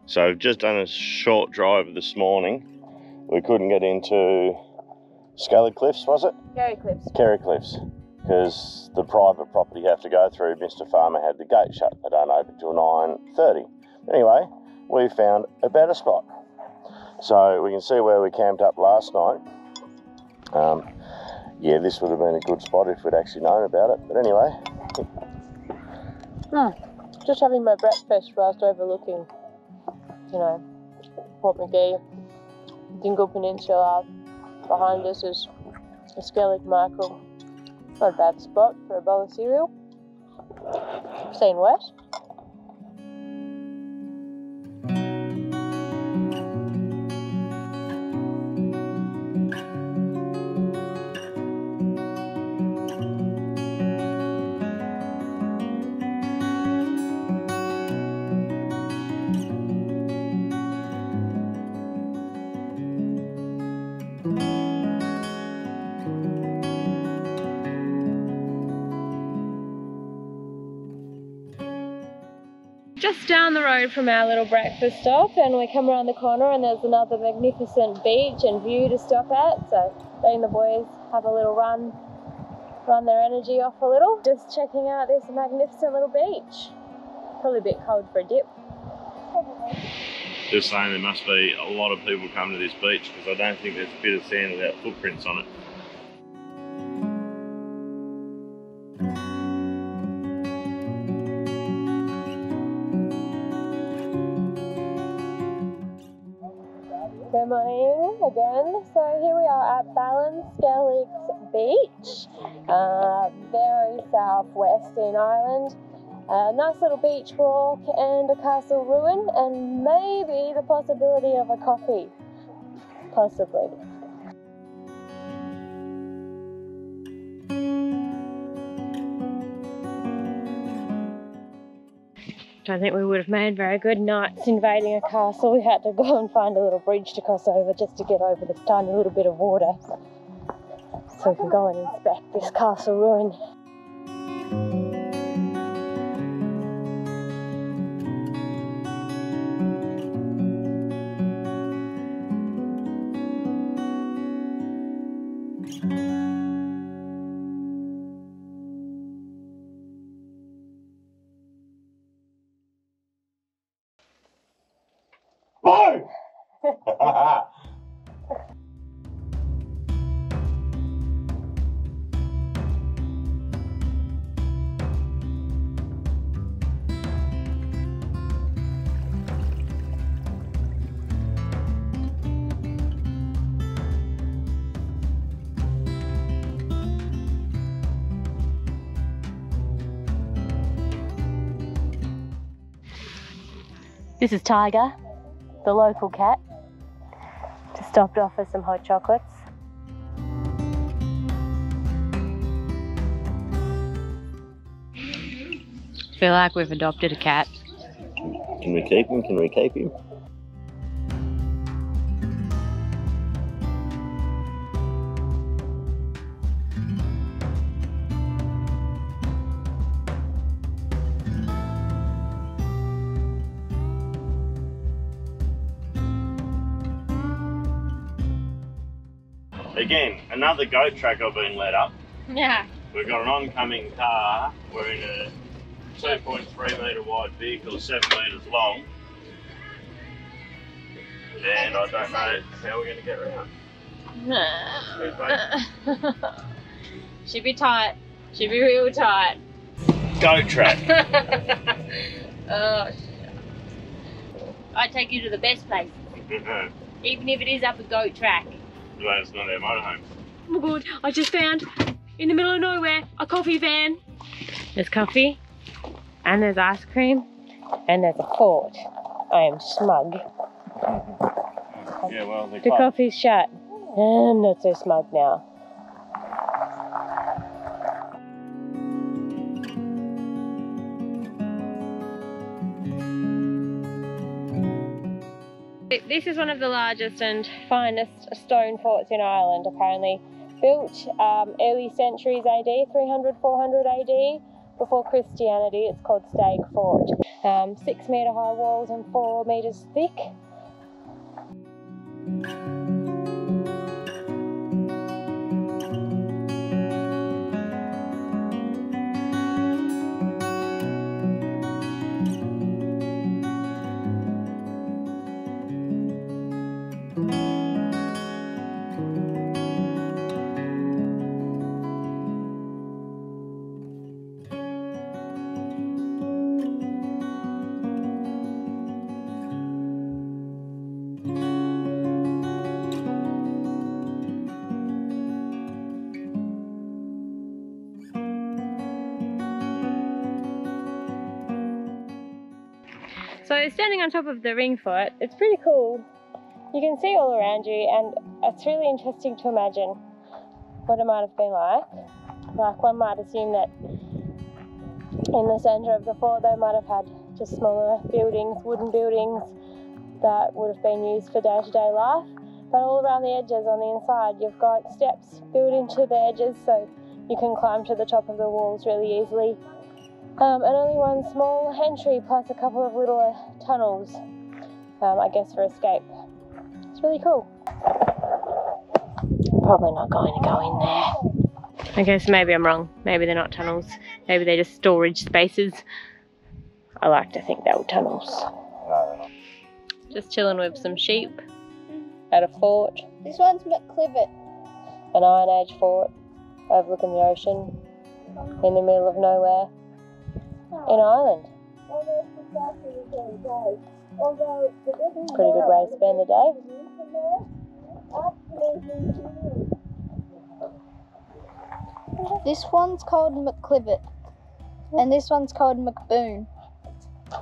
So I've just done a short drive this morning. We couldn't get into Scaly Cliffs, was it? Kerry Cliffs. Kerry Cliffs, because the private property you have to go through, Mr. Farmer had the gate shut. They don't open till 9:30. Anyway, we found a better spot. So we can see where we camped up last night. Yeah, this would have been a good spot if we'd actually known about it. But anyway. Just having my breakfast whilst overlooking, you know, Port McGee, Dingle Peninsula. Behind us is a Skellig Markle. Not a bad spot for a bowl of cereal. I've seen worse. Just down the road from our little breakfast stop, and we come around the corner and there's another magnificent beach and view to stop at. So me and the boys have a little run their energy off a little. Just checking out this magnificent little beach. Probably a bit cold for a dip. Probably. Just saying there must be a lot of people come to this beach because I don't think there's a bit of sand without footprints on it. Good morning again. So here we are at Skellig's Beach, very southwest in Ireland. A nice little beach walk and a castle ruin, and maybe the possibility of a coffee. Possibly. Don't think we would have made very good knights invading a castle. We had to go and find a little bridge to cross over just to get over this tiny little bit of water, so we can go and inspect this castle ruin. This is Tiger, the local cat. Just stopped off for some hot chocolates. Feel like we've adopted a cat. Can we keep him? Can we keep him? Again, another goat track I've been led up. Yeah. We've got an oncoming car. We're in a 2.3 metre wide vehicle, 7 metres long. And I don't know how we're going to get around. Should be tight. Should be real tight. Goat track. Oh, I take you to the best place. Even if it is up a goat track. But it's not our motorhome. Oh my god, I just found, in the middle of nowhere, a coffee van. There's coffee, and there's ice cream, and there's a fort. I am smug. Yeah, well, the coffee's shut. I'm not so smug now. This is one of the largest and finest stone forts in Ireland, apparently. Built early centuries AD, 300, 400 AD. before Christianity. It's called Staigue Fort. 6 metre high walls and 4 metres thick. So standing on top of the ring fort, it's pretty cool. You can see all around you, and it's really interesting to imagine what it might have been like. Like, one might assume that in the centre of the fort they might have had just smaller buildings, wooden buildings that would have been used for day-to-day life. But all around the edges on the inside you've got steps built into the edges so you can climb to the top of the walls really easily. And only one small entry plus a couple of little tunnels, I guess, for escape. It's really cool. Probably not going to go in there. Okay, so maybe I'm wrong. Maybe they're not tunnels. Maybe they're just storage spaces. I like to think they were tunnels. No, they're not. Just chilling with some sheep at a fort. This one's McClivet. An Iron Age fort overlooking the ocean in the middle of nowhere. In Ireland. Pretty good way to spend the day. This one's called McClivet, and this one's called McBoon.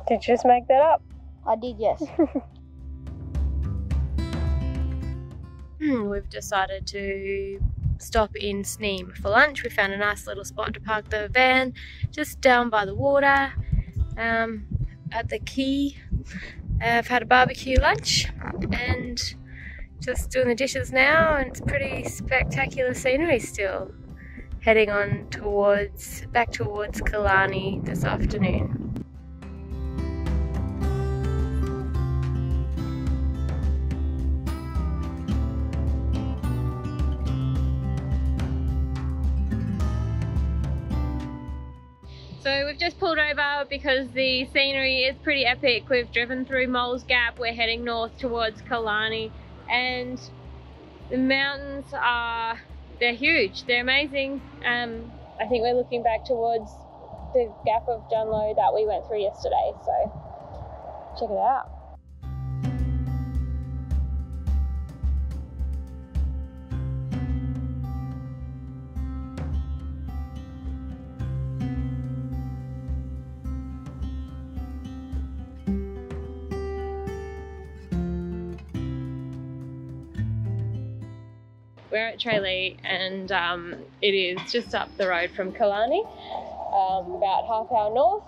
Did you just make that up? I did, yes. We've decided to stop in Sneem for lunch. We found a nice little spot to park the van just down by the water at the quay. I've had a barbecue lunch and just doing the dishes now, and it's pretty spectacular scenery still. Heading on back towards Killarney this afternoon. So we've just pulled over because the scenery is pretty epic. We've driven through Moles Gap, we're heading north towards Killarney, and the mountains they're huge, they're amazing. I think we're looking back towards the Gap of Dunlow that we went through yesterday, so check it out. We're at Tralee, and it is just up the road from Killarney, about half hour north.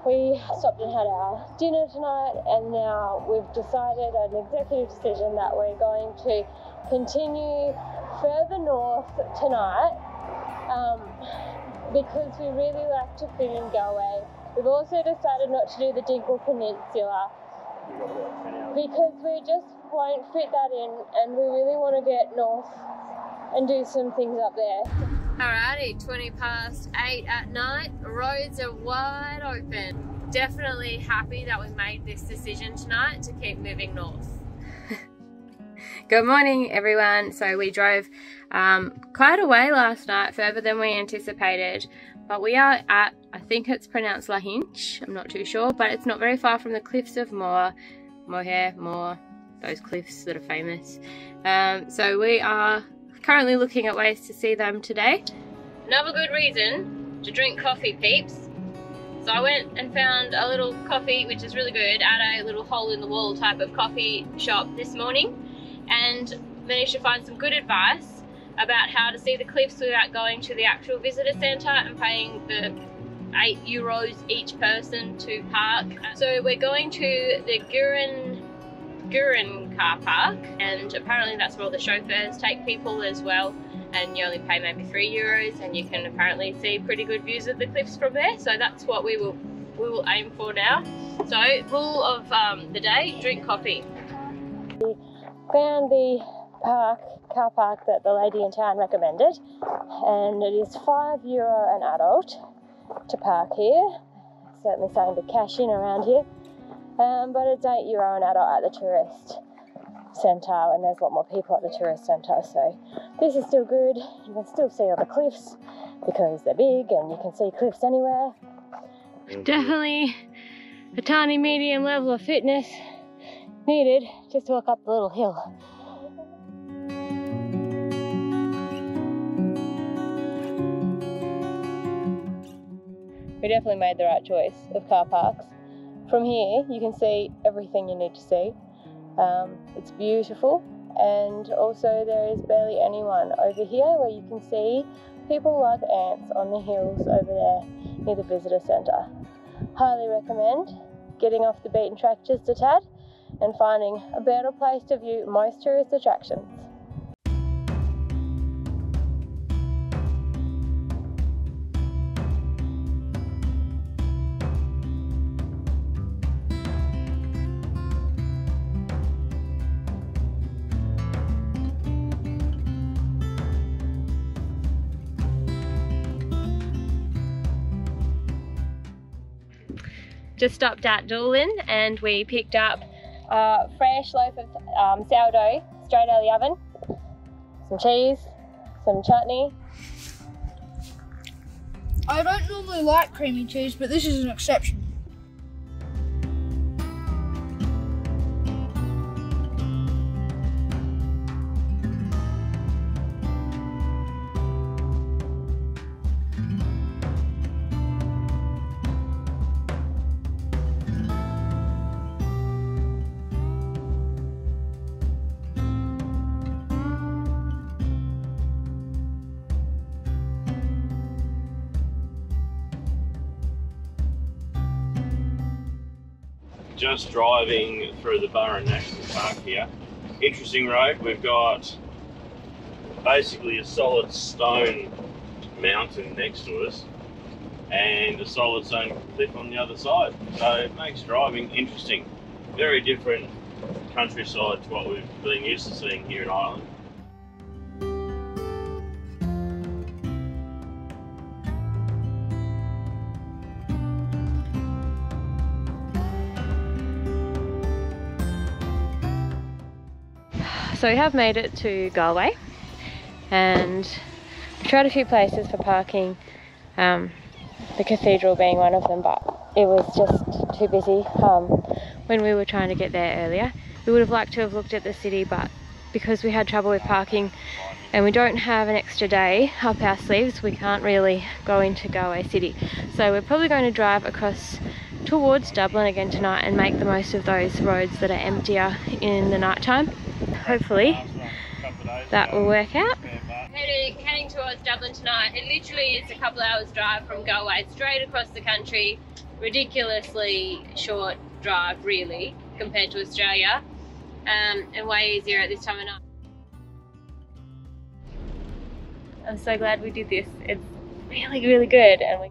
We stopped and had our dinner tonight, and now we've decided, an executive decision, that we're going to continue further north tonight because we really like to fit in Galway. We've also decided not to do the Dingle Peninsula because we just won't fit that in, and we really want to get north and do some things up there. Alrighty, 20 past 8 at night, roads are wide open. Definitely happy that we made this decision tonight to keep moving north. Good morning everyone. So we drove quite a way last night, further than we anticipated, but we are at, I think it's pronounced Lahinch, I'm not too sure, but it's not very far from the Cliffs of Moher, those cliffs that are famous. So we are currently looking at ways to see them today. Another good reason to drink coffee, peeps. So I went and found a little coffee, which is really good, at a little hole in the wall type of coffee shop this morning, and managed to find some good advice about how to see the cliffs without going to the actual visitor centre and paying the €8 each person to park. So we're going to the Burren car park, and apparently that's where all the chauffeurs take people as well. and you only pay maybe €3 and you can apparently see pretty good views of the cliffs from there. So that's what we will aim for now. So rule of the day, drink coffee. We found the car park that the lady in town recommended, and it is €5 an adult to park here. Certainly starting to cash in around here, but it's €8 an adult at the tourist centre, and there's a lot more people at the tourist centre, so this is still good. You can still see all the cliffs because they're big and you can see cliffs anywhere. Definitely a tiny medium level of fitness needed just to walk up the little hill. We definitely made the right choice of car parks. From here you can see everything you need to see. It's beautiful, and also there is barely anyone over here, where you can see people like ants on the hills over there near the visitor centre. Highly recommend getting off the beaten track just a tad and finding a better place to view most tourist attractions. Just stopped at Doolin and we picked up a fresh loaf of sourdough straight out of the oven, some cheese, some chutney. I don't normally like creamy cheese, but this is an exception. Just driving through the Burren National Park here. Interesting road. We've got basically a solid stone mountain next to us and a solid stone cliff on the other side. So it makes driving interesting. Very different countryside to what we've been used to seeing here in Ireland. So we have made it to Galway, and we tried a few places for parking, the cathedral being one of them, but it was just too busy when we were trying to get there earlier. We would have liked to have looked at the city, but because we had trouble with parking and we don't have an extra day up our sleeves, we can't really go into Galway city. So we're probably going to drive across towards Dublin again tonight and make the most of those roads that are emptier in the night time. Hopefully that will work out. Heading towards Dublin tonight. It literally is a couple hours drive from Galway, straight across the country. Ridiculously short drive really compared to Australia, and way easier at this time of night. I'm so glad we did this. It's really, really good, and we